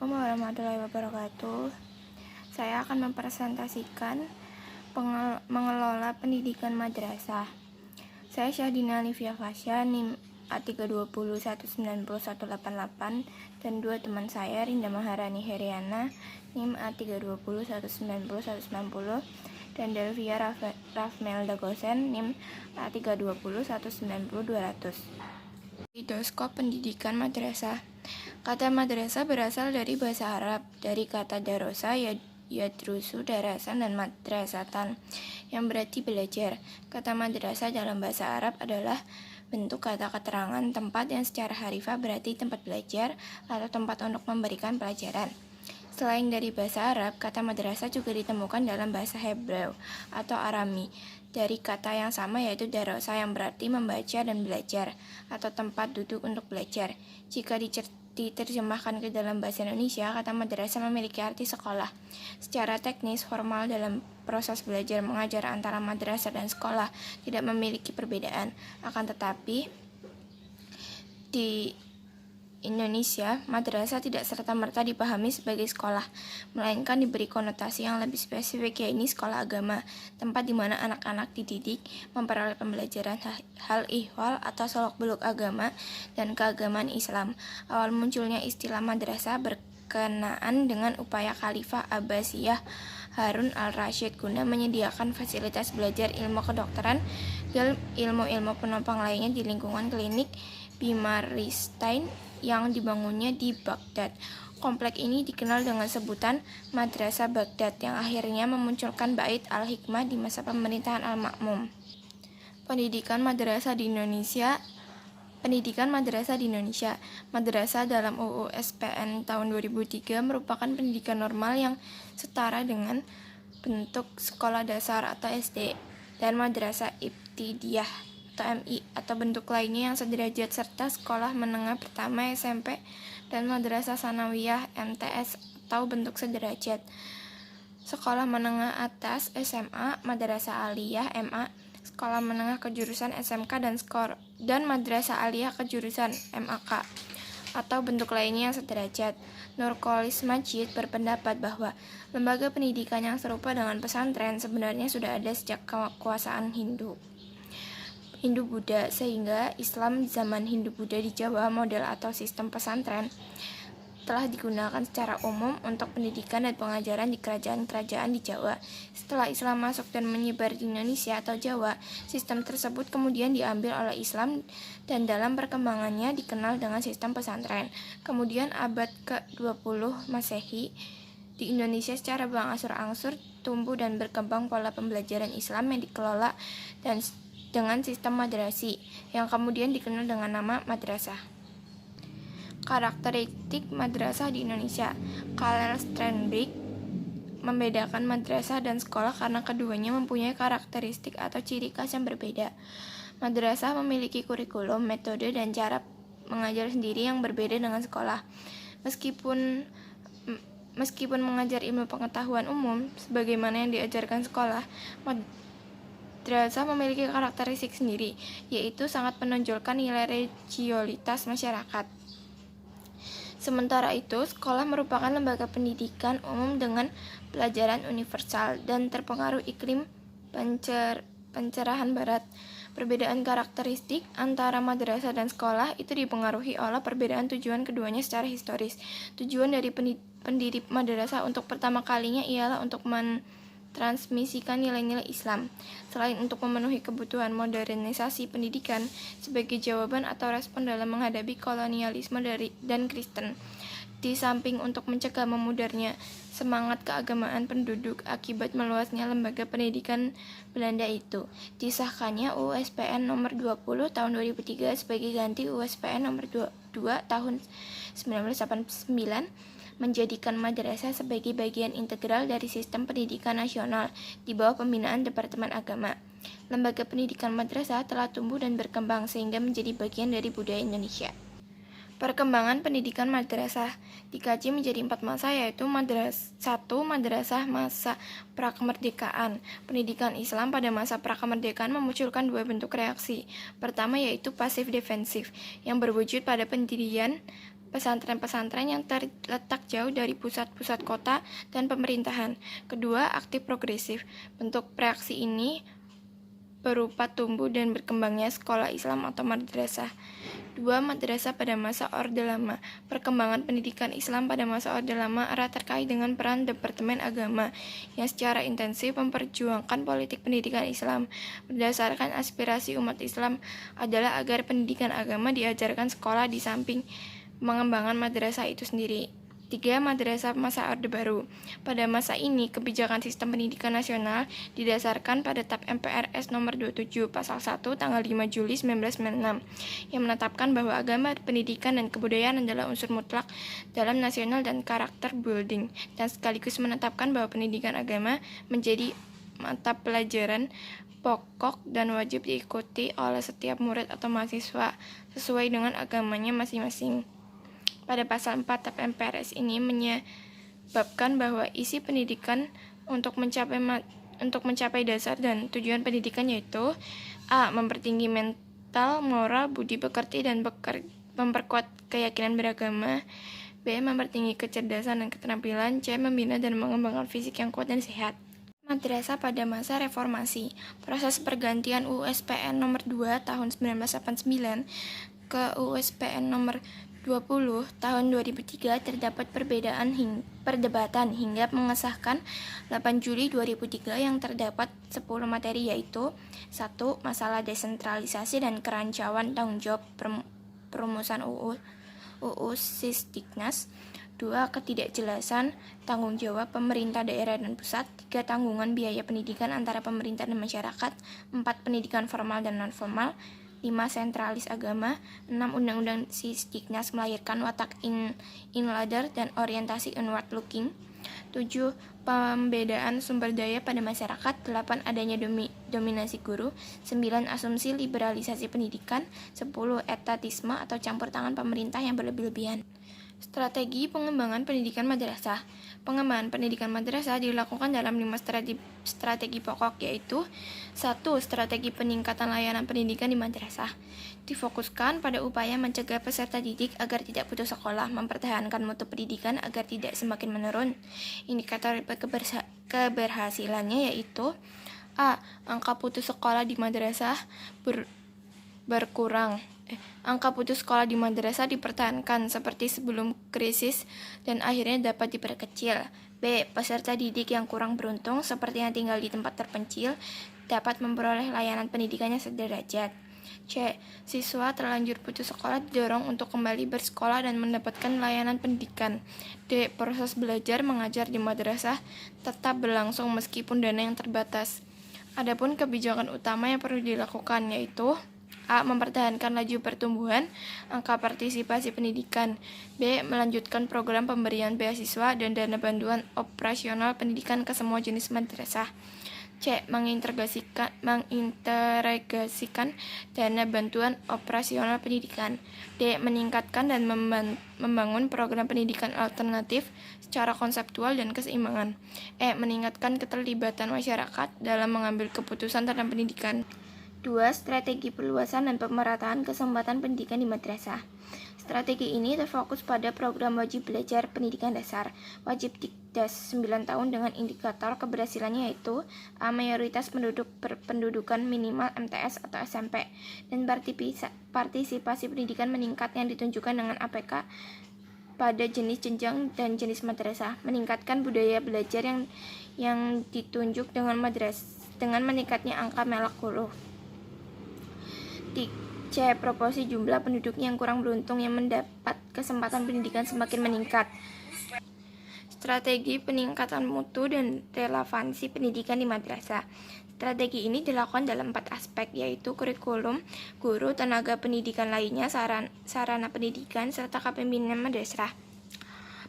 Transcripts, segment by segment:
Assalamualaikum warahmatullahi wabarakatuh. Saya akan mempresentasikan mengelola pendidikan madrasah. Saya Syahdina Alifia Fasya, NIM A320190188, dan dua teman saya, Rinda Maharani Heriana, NIM A320190190, dan Delvia Rafmelda Gosen, NIM A320190200. Idoskop pendidikan madrasah. Kata madrasah berasal dari bahasa Arab, dari kata darosa, yadrusu, darasan, dan madrasatan, yang berarti belajar. Kata madrasah dalam bahasa Arab adalah bentuk kata keterangan tempat yang secara harfiah berarti tempat belajar atau tempat untuk memberikan pelajaran. Selain dari bahasa Arab, kata madrasah juga ditemukan dalam bahasa Hebreu atau Arami, dari kata yang sama yaitu darosa yang berarti membaca dan belajar, atau tempat duduk untuk belajar. Jika diterjemahkan ke dalam bahasa Indonesia, kata madrasah memiliki arti sekolah. Secara teknis, formal dalam proses belajar mengajar antara madrasah dan sekolah tidak memiliki perbedaan. Akan tetapi, di Indonesia, madrasah tidak serta-merta dipahami sebagai sekolah, melainkan diberi konotasi yang lebih spesifik, yaitu sekolah agama, tempat di mana anak-anak dididik memperoleh pembelajaran hal ihwal atau seluk-beluk agama dan keagamaan Islam. Awal munculnya istilah madrasah berkenaan dengan upaya Khalifah Abbasiyah Harun al-Rasyid guna menyediakan fasilitas belajar ilmu kedokteran dan ilmu-ilmu penopang lainnya di lingkungan klinik Bimaristain yang dibangunnya di Baghdad. Komplek ini dikenal dengan sebutan Madrasah Baghdad yang akhirnya memunculkan Bait al-Hikmah di masa pemerintahan Al-Ma'mum. Pendidikan madrasah di Indonesia. Madrasah dalam UU SPN tahun 2003 merupakan pendidikan normal yang setara dengan bentuk sekolah dasar atau SD dan madrasah ibtidaiyah atau MI atau bentuk lainnya yang sederajat, serta sekolah menengah pertama SMP dan madrasah sanawiyah MTS atau bentuk sederajat. Sekolah menengah atas SMA, madrasah aliyah MA, sekolah menengah kejurusan SMK dan madrasah aliyah kejurusan MAK atau bentuk lainnya yang sederajat. Nurkolis Majid berpendapat bahwa lembaga pendidikan yang serupa dengan pesantren sebenarnya sudah ada sejak kekuasaan Hindu-Buddha, sehingga Islam zaman Hindu-Buddha di Jawa, model atau sistem pesantren, telah digunakan secara umum untuk pendidikan dan pengajaran di kerajaan-kerajaan di Jawa. Setelah Islam masuk dan menyebar di Indonesia atau Jawa, sistem tersebut kemudian diambil oleh Islam dan dalam perkembangannya dikenal dengan sistem pesantren. Kemudian abad ke-20 Masehi, di Indonesia secara berangsur-angsur tumbuh dan berkembang pola pembelajaran Islam yang dikelola dengan sistem madrasi, yang kemudian dikenal dengan nama madrasah. Karakteristik madrasah di Indonesia. Karl Steinbeck membedakan madrasah dan sekolah karena keduanya mempunyai karakteristik atau ciri khas yang berbeda. Madrasah memiliki kurikulum, metode, dan cara mengajar sendiri yang berbeda dengan sekolah. Meskipun mengajar ilmu pengetahuan umum sebagaimana yang diajarkan sekolah, madrasah memiliki karakteristik sendiri, yaitu sangat menonjolkan nilai religiositas masyarakat. Sementara itu, sekolah merupakan lembaga pendidikan umum dengan pelajaran universal dan terpengaruh iklim pencerahan barat. Perbedaan karakteristik antara madrasah dan sekolah itu dipengaruhi oleh perbedaan tujuan keduanya secara historis. Tujuan dari pendiri madrasah untuk pertama kalinya ialah untuk transmisikan nilai-nilai Islam, selain untuk memenuhi kebutuhan modernisasi pendidikan sebagai jawaban atau respon dalam menghadapi kolonialisme dan Kristen. Di samping untuk mencegah memudarnya semangat keagamaan penduduk akibat meluasnya lembaga pendidikan Belanda itu, disahkannya UU SPN nomor 20 tahun 2003 sebagai ganti UU SPN nomor 22 tahun 1989, menjadikan madrasah sebagai bagian integral dari sistem pendidikan nasional di bawah pembinaan Departemen Agama. Lembaga pendidikan madrasah telah tumbuh dan berkembang sehingga menjadi bagian dari budaya Indonesia. Perkembangan pendidikan madrasah dikaji menjadi 4 masa, yaitu 1. Madrasah masa prakemerdekaan. Pendidikan Islam pada masa prakemerdekaan memunculkan 2 bentuk reaksi. Pertama yaitu pasif defensif, yang berwujud pada pendirian pesantren-pesantren yang terletak jauh dari pusat-pusat kota dan pemerintahan. Kedua, aktif progresif. Bentuk reaksi ini berupa tumbuh dan berkembangnya sekolah Islam atau madrasah. Dua, madrasah pada masa Orde Lama. Perkembangan pendidikan Islam pada masa Orde Lama erat terkait dengan peran Departemen Agama yang secara intensif memperjuangkan politik pendidikan Islam. Berdasarkan aspirasi umat Islam adalah agar pendidikan agama diajarkan sekolah di samping mengembangkan madrasah itu sendiri. 3. Madrasah masa Orde Baru. Pada masa ini, kebijakan sistem pendidikan nasional didasarkan pada TAP MPRS nomor 27 pasal 1 tanggal 5 Juli 1996 yang menetapkan bahwa agama, pendidikan, dan kebudayaan adalah unsur mutlak dalam nasional dan karakter building, dan sekaligus menetapkan bahwa pendidikan agama menjadi mata pelajaran pokok dan wajib diikuti oleh setiap murid atau mahasiswa sesuai dengan agamanya masing-masing. Pada pasal 4 TAP MPRS ini menyebabkan bahwa isi pendidikan untuk mencapai dasar dan tujuan pendidikan yaitu A. Mempertinggi mental, moral, budi pekerti, dan memperkuat keyakinan beragama. B. Mempertinggi kecerdasan dan keterampilan. C. Membina dan mengembangkan fisik yang kuat dan sehat. Madrasah pada masa reformasi. Proses pergantian UUSPN nomor 2 tahun 1989 ke UUSPN nomor 20 tahun 2003 terdapat perdebatan hingga mengesahkan 8 Juli 2003 yang terdapat 10 materi yaitu 1. Masalah desentralisasi dan kerancauan tanggung jawab perumusan UU Sisdiknas. 2. Ketidakjelasan tanggung jawab pemerintah daerah dan pusat. 3. Tanggungan biaya pendidikan antara pemerintah dan masyarakat. 4. Pendidikan formal dan non-formal. 5. Sentralis agama. 6. Undang-undang Sisdiknas melahirkan watak inlader dan orientasi inward looking. 7. Pembedaan sumber daya pada masyarakat. 8. Adanya dominasi guru. 9. Asumsi liberalisasi pendidikan. 10. Etatisme atau campur tangan pemerintah yang berlebih-lebihan. Strategi pengembangan pendidikan madrasah. Pengembangan pendidikan madrasah dilakukan dalam 5 strategi pokok yaitu 1. Strategi peningkatan layanan pendidikan di madrasah. Difokuskan pada upaya mencegah peserta didik agar tidak putus sekolah, mempertahankan mutu pendidikan agar tidak semakin menurun. Indikator keberhasilannya yaitu A. Angka putus sekolah di madrasah berkurang. Angka putus sekolah di madrasah dipertahankan seperti sebelum krisis dan akhirnya dapat diperkecil. B. Peserta didik yang kurang beruntung seperti yang tinggal di tempat terpencil dapat memperoleh layanan pendidikannya sederajat. C. Siswa terlanjur putus sekolah didorong untuk kembali bersekolah dan mendapatkan layanan pendidikan. D. Proses belajar mengajar di madrasah tetap berlangsung meskipun dana yang terbatas. Adapun kebijakan utama yang perlu dilakukan yaitu A. Mempertahankan laju pertumbuhan angka partisipasi pendidikan. B. Melanjutkan program pemberian beasiswa dan dana bantuan operasional pendidikan ke semua jenis madrasah. C. Mengintegrasikan dana bantuan operasional pendidikan. D. Meningkatkan dan membangun program pendidikan alternatif secara konseptual dan keseimbangan. E. Meningkatkan keterlibatan masyarakat dalam mengambil keputusan tentang pendidikan. 2. Strategi perluasan dan pemerataan kesempatan pendidikan di madrasah. Strategi ini terfokus pada program wajib belajar pendidikan dasar, wajib Dikdas 9 tahun dengan indikator keberhasilannya yaitu A. Mayoritas penduduk berpendudukan minimal MTS atau SMP, dan partisipasi pendidikan meningkat yang ditunjukkan dengan APK pada jenis jenjang dan jenis madrasah, meningkatkan budaya belajar yang ditunjuk dengan meningkatnya angka melak huruf. C. Proporsi jumlah penduduk yang kurang beruntung yang mendapat kesempatan pendidikan semakin meningkat. Strategi peningkatan mutu dan relevansi pendidikan di madrasah. Strategi ini dilakukan dalam 4 aspek yaitu kurikulum, guru, tenaga pendidikan lainnya, sarana pendidikan, serta kepemimpinan madrasah.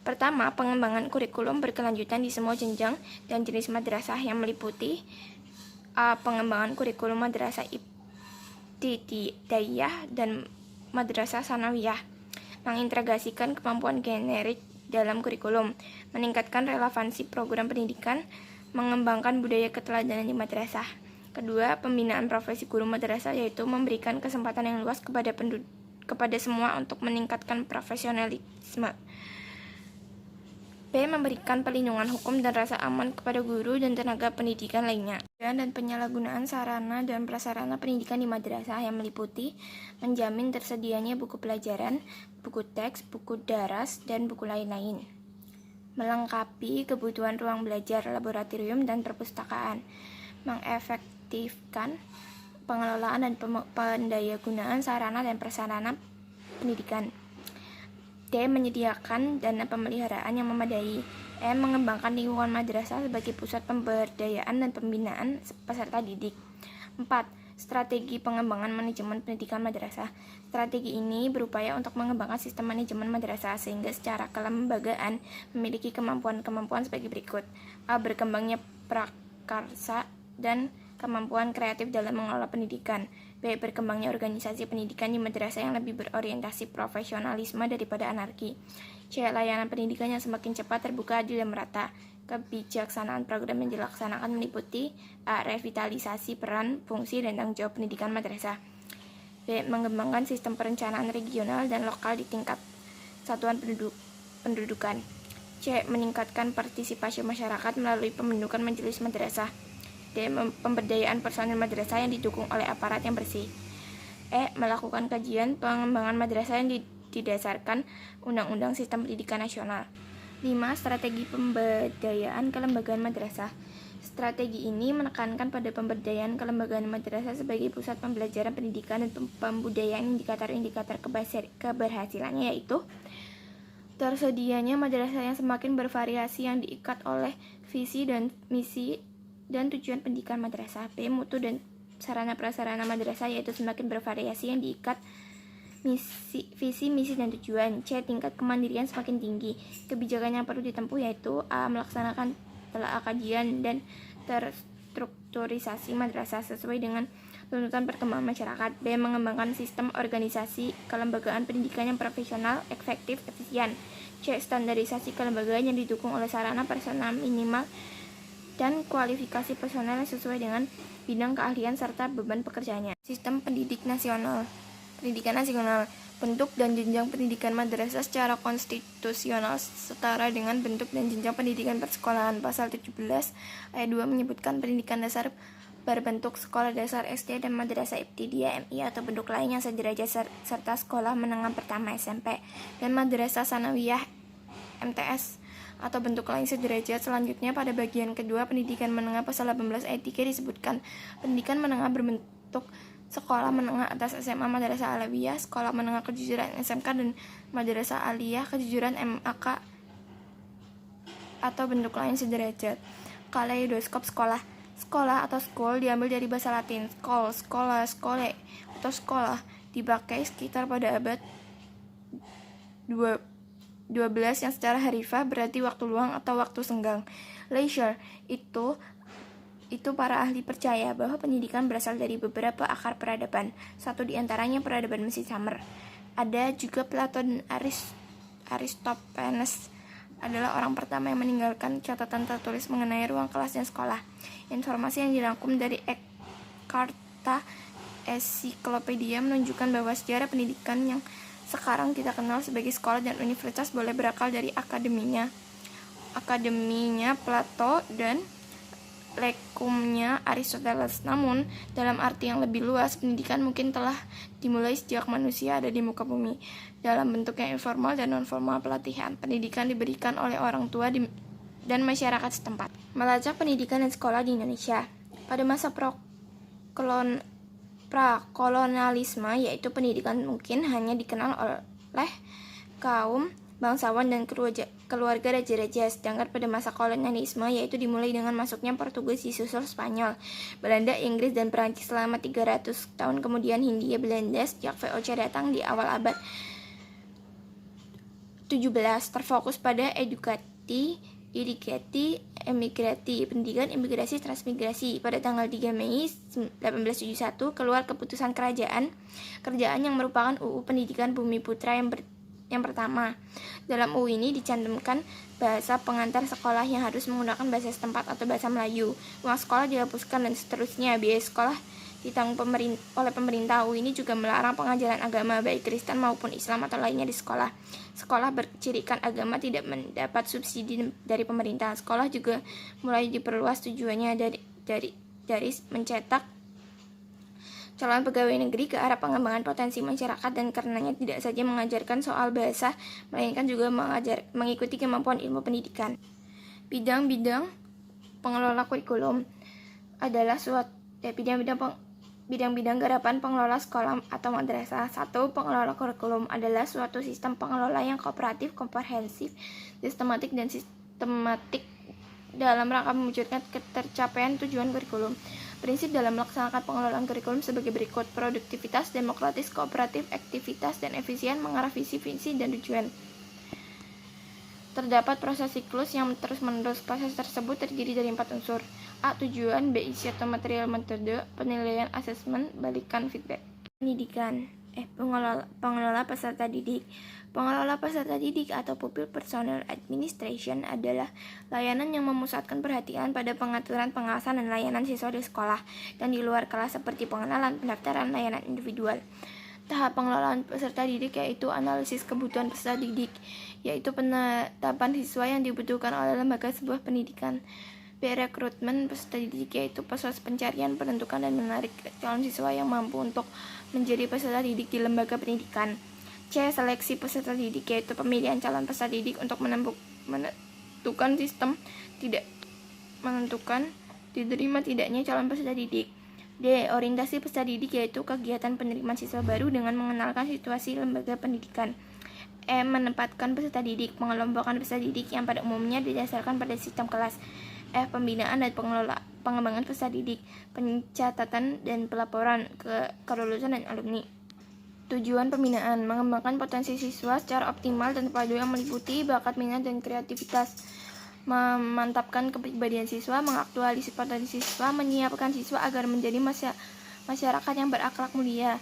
Pertama, pengembangan kurikulum berkelanjutan di semua jenjang dan jenis madrasah yang meliputi A. Pengembangan kurikulum madrasah ibtidaiyah dan madrasah sanawiyah, mengintegrasikan kemampuan generik dalam kurikulum, meningkatkan relevansi program pendidikan, mengembangkan budaya keteladanan di madrasah. Kedua, pembinaan profesi guru madrasah yaitu memberikan kesempatan yang luas kepada kepada semua untuk meningkatkan profesionalisme. B. Memberikan perlindungan hukum dan rasa aman kepada guru dan tenaga pendidikan lainnya. Dan penyalahgunaan sarana dan prasarana pendidikan di madrasah yang meliputi menjamin tersedianya buku pelajaran, buku teks, buku daras, dan buku lain-lain. Melengkapi kebutuhan ruang belajar, laboratorium, dan perpustakaan. Mengefektifkan pengelolaan dan pendayagunaan sarana dan prasarana pendidikan. D. Menyediakan dana pemeliharaan yang memadai. E. Mengembangkan lingkungan madrasah sebagai pusat pemberdayaan dan pembinaan peserta didik. 4. Strategi pengembangan manajemen pendidikan madrasah. Strategi ini berupaya untuk mengembangkan sistem manajemen madrasah sehingga secara kelembagaan memiliki kemampuan-kemampuan sebagai berikut. A. Berkembangnya prakarsa dan kemampuan kreatif dalam mengelola pendidikan. B. Berkembangnya organisasi pendidikan di madrasah yang lebih berorientasi profesionalisme daripada anarki. C. Layanan pendidikan yang semakin cepat, terbuka, adil, dan merata. Kebijaksanaan program yang dilaksanakan meliputi A. Revitalisasi peran, fungsi, dan tanggung jawab pendidikan madrasah. B. Mengembangkan sistem perencanaan regional dan lokal di tingkat satuan pendudukan. C. Meningkatkan partisipasi masyarakat melalui pembentukan majelis madrasah. D. Pemberdayaan personil madrasah yang didukung oleh aparat yang bersih. E. Melakukan kajian pengembangan madrasah yang didasarkan Undang-Undang Sistem Pendidikan Nasional. 5. Strategi pemberdayaan kelembagaan madrasah. Strategi ini menekankan pada pemberdayaan kelembagaan madrasah sebagai pusat pembelajaran pendidikan dan pembudayaan. Indikator keberhasilannya yaitu tersedianya madrasah yang semakin bervariasi yang diikat oleh visi dan misi dan tujuan pendidikan madrasah. B. Mutu dan sarana prasarana madrasah yaitu semakin bervariasi yang diikat visi, misi, dan tujuan. C. Tingkat kemandirian semakin tinggi. Kebijakan yang perlu ditempuh yaitu A. Melaksanakan telaah kajian dan terstrukturisasi madrasah sesuai dengan tuntutan perkembangan masyarakat. B. Mengembangkan sistem organisasi kelembagaan pendidikan yang profesional, efektif, efisien. C. Standarisasi kelembagaan yang didukung oleh sarana personal minimal dan kualifikasi personel yang sesuai dengan bidang keahlian serta beban pekerjaannya. Sistem pendidikan nasional. Bentuk dan jenjang pendidikan madrasah secara konstitusional setara dengan bentuk dan jenjang pendidikan persekolahan. Pasal 17 ayat 2 menyebutkan pendidikan dasar berbentuk sekolah dasar SD dan madrasah ibtidaiyah MI atau bentuk lain yang sederajat serta sekolah menengah pertama SMP dan madrasah sanawiyah MTS atau bentuk lain sederajat. Selanjutnya pada bagian kedua pendidikan menengah pasal 18 ayat 3 disebutkan pendidikan menengah berbentuk sekolah menengah atas SMA Madrasah Alawiyah, sekolah menengah kejujuran SMK dan Madrasah Aliyah kejujuran MAK atau bentuk lain sederajat. Kaleidoskop sekolah. Sekolah atau school diambil dari bahasa Latin skol, sekolah, skole atau sekolah, dipakai sekitar pada abad 12 yang secara harfiah berarti waktu luang atau waktu senggang. Leisure itu para ahli percaya bahwa pendidikan berasal dari beberapa akar peradaban. Satu di antaranya peradaban Mesir Sumer. Ada juga Plato dan Aristophanes adalah orang pertama yang meninggalkan catatan tertulis mengenai ruang kelas dan sekolah. Informasi yang dirangkum dari Ekkarta Encyclopedia menunjukkan bahwa sejarah pendidikan yang sekarang kita kenal sebagai sekolah dan universitas boleh berakal dari akademinya Plato dan lekumnya Aristoteles. Namun, dalam arti yang lebih luas, pendidikan mungkin telah dimulai sejak manusia ada di muka bumi. Dalam bentuk yang informal dan non-formal pelatihan, pendidikan diberikan oleh orang tua dan masyarakat setempat. Melacak pendidikan dan sekolah di Indonesia. Pada masa prakolonialisme, yaitu pendidikan mungkin hanya dikenal oleh kaum bangsawan dan keluarga raja-raja, sedangkan pada masa kolonialisme yaitu dimulai dengan masuknya Portugis disusul Spanyol, Belanda, Inggris, dan Perancis selama 300 tahun kemudian Hindia Belanda sejak VOC datang di awal abad 17 terfokus pada edukasi, irigasi, emigrasi, pendidikan, imigrasi, transmigrasi. Pada tanggal 3 Mei 1871 keluar keputusan kerajaan yang merupakan UU Pendidikan Bumi Putra yang pertama. Dalam UU ini dicantumkan bahasa pengantar sekolah yang harus menggunakan bahasa setempat atau bahasa Melayu. Uang sekolah dihapuskan dan seterusnya. Biaya sekolah ditanggung oleh pemerintah. UU ini juga melarang pengajaran agama baik Kristen maupun Islam atau lainnya di sekolah. Sekolah bercirikan agama tidak mendapat subsidi dari pemerintah. Sekolah juga mulai diperluas tujuannya dari mencetak calon pegawai negeri ke arah pengembangan potensi masyarakat, dan karenanya tidak saja mengajarkan soal bahasa, melainkan juga mengikuti kemampuan ilmu pendidikan. Bidang-bidang pengelola kurikulum adalah bidang-bidang garapan pengelola sekolah atau madrasah. 1. Pengelola kurikulum adalah suatu sistem pengelola yang kooperatif, komprehensif, sistematik dalam rangka mewujudkan ketercapaian tujuan kurikulum. Prinsip dalam melaksanakan pengelolaan kurikulum sebagai berikut: produktivitas, demokratis, kooperatif, aktivitas, dan efisien mengarah visi dan tujuan. Terdapat proses siklus yang terus-menerus. Proses tersebut terdiri dari 4 unsur. A. Tujuan. B. Isi atau material metode. Penilaian, asesmen, balikan, feedback. Pendidikan. Pengelola peserta didik. Pengelola peserta didik atau Pupil Personnel Administration adalah layanan yang memusatkan perhatian pada pengaturan, pengawasan, dan layanan siswa di sekolah dan di luar kelas seperti pengenalan, pendaftaran, layanan individual. Tahap pengelolaan peserta didik yaitu analisis kebutuhan peserta didik, yaitu penetapan siswa yang dibutuhkan oleh lembaga sebuah pendidikan. B. Rekrutmen peserta didik, yaitu proses pencarian, penentukan, dan menarik calon siswa yang mampu untuk menjadi peserta didik di lembaga pendidikan. C. Seleksi peserta didik, yaitu pemilihan calon peserta didik untuk menentukan sistem tidak menentukan diterima tidaknya calon peserta didik. D. Orientasi peserta didik, yaitu kegiatan penerimaan siswa baru dengan mengenalkan situasi lembaga pendidikan. E. Menempatkan peserta didik, mengelompokkan peserta didik yang pada umumnya didasarkan pada sistem kelas. F. Pembinaan dan pengembangan peserta didik, pencatatan dan pelaporan kelulusan dan alumni. Tujuan pembinaan: mengembangkan potensi siswa secara optimal dan terpadu yang meliputi bakat, minat, dan kreativitas, memantapkan kepribadian siswa, mengaktualisasi potensi siswa, menyiapkan siswa agar menjadi masyarakat yang berakhlak mulia.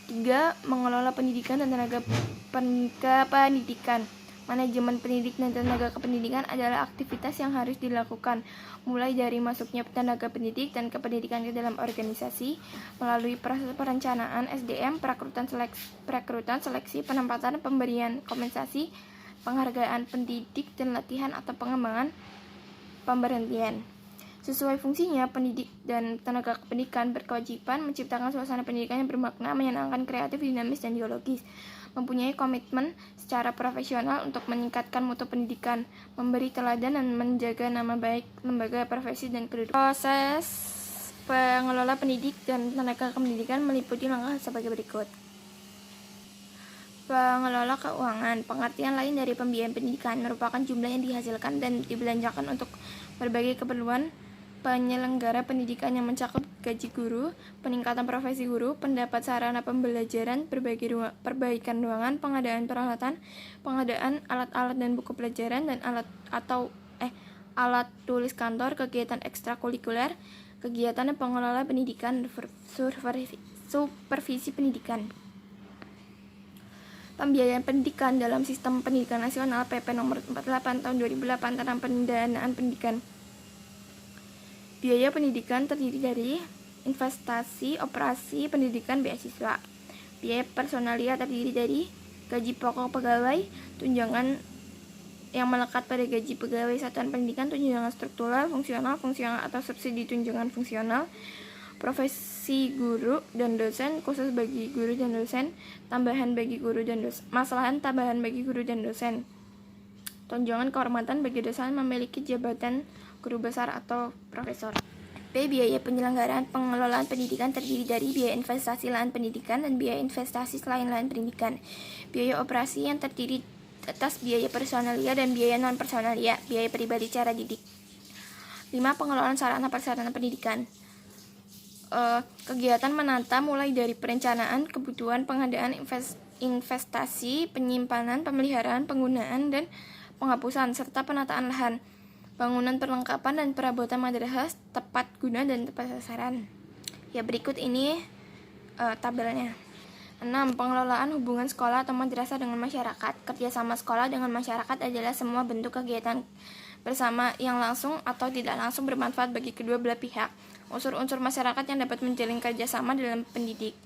3. Mengelola pendidikan dan tenaga kependidikan. Manajemen pendidik dan tenaga kependidikan adalah aktivitas yang harus dilakukan, mulai dari masuknya tenaga pendidik dan kependidikan ke dalam organisasi, melalui proses perencanaan SDM, perekrutan, seleksi, penempatan, pemberian kompensasi, penghargaan pendidik, dan latihan atau pengembangan pemberhentian. Sesuai fungsinya, pendidik dan tenaga pendidikan berkewajiban menciptakan suasana pendidikan yang bermakna, menyenangkan, kreatif, dinamis, dan dialogis, mempunyai komitmen secara profesional untuk meningkatkan mutu pendidikan, memberi teladan, dan menjaga nama baik lembaga, profesi, dan kedudukan. Proses pengelola pendidik dan tenaga kependidikan meliputi langkah sebagai berikut. Pengelola keuangan. Pengertian lain dari pembiayaan pendidikan merupakan jumlah yang dihasilkan dan dibelanjakan untuk berbagai keperluan penyelenggara pendidikan yang mencakup gaji guru, peningkatan profesi guru, pendapat sarana pembelajaran, perbaikan ruangan, pengadaan peralatan, pengadaan alat-alat dan buku pelajaran, dan alat tulis kantor, kegiatan ekstrakurikuler, kegiatan pengelola pendidikan, supervisi pendidikan. Pembiayaan pendidikan dalam Sistem Pendidikan Nasional PP Nomor 48 Tahun 2008 tentang pendanaan pendidikan. Biaya pendidikan terdiri dari investasi, operasi pendidikan, beasiswa. Biaya personalia terdiri dari gaji pokok pegawai, tunjangan yang melekat pada gaji pegawai satuan pendidikan, tunjangan struktural, fungsional atau subsidi tunjangan fungsional, profesi guru dan dosen, khusus bagi guru dan dosen, tambahan bagi guru dan dosen, maslahan tambahan bagi guru dan dosen, tunjangan kehormatan bagi dosen memiliki jabatan guru besar atau profesor. B. Biaya penyelenggaraan pengelolaan pendidikan terdiri dari biaya investasi lahan pendidikan dan biaya investasi selain lahan pendidikan. Biaya operasi yang terdiri atas biaya personalia dan biaya non personalia, biaya pribadi cara didik. 5. Pengelolaan sarana prasarana pendidikan. Kegiatan menata mulai dari perencanaan, kebutuhan, pengadaan, investasi, penyimpanan, pemeliharaan, penggunaan, dan penghapusan, serta penataan lahan, bangunan perlengkapan dan perabotan madrasah tepat guna dan tepat sasaran. Ya, berikut ini tabelnya. 6. Pengelolaan hubungan sekolah atau madrasah dengan masyarakat. Kerjasama sekolah dengan masyarakat adalah semua bentuk kegiatan bersama yang langsung atau tidak langsung bermanfaat bagi kedua belah pihak. Unsur-unsur masyarakat yang dapat menjalin kerjasama dalam pendidik.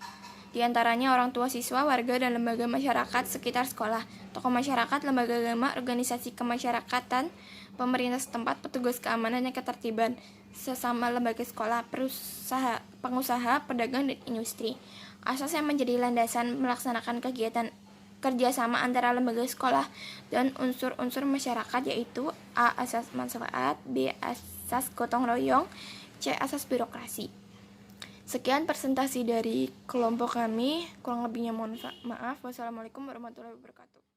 Di antaranya orang tua siswa, warga, dan lembaga masyarakat sekitar sekolah, tokoh masyarakat, lembaga agama, organisasi kemasyarakatan, pemerintah setempat, petugas keamanan dan ketertiban, sesama lembaga sekolah, pengusaha, pedagang, dan industri. Asas yang menjadi landasan melaksanakan kegiatan kerjasama antara lembaga sekolah dan unsur-unsur masyarakat yaitu A. Asas manfaat, B. Asas gotong royong, C. Asas birokrasi. Sekian presentasi dari kelompok kami, kurang lebihnya mohon maaf. Wassalamualaikum warahmatullahi wabarakatuh.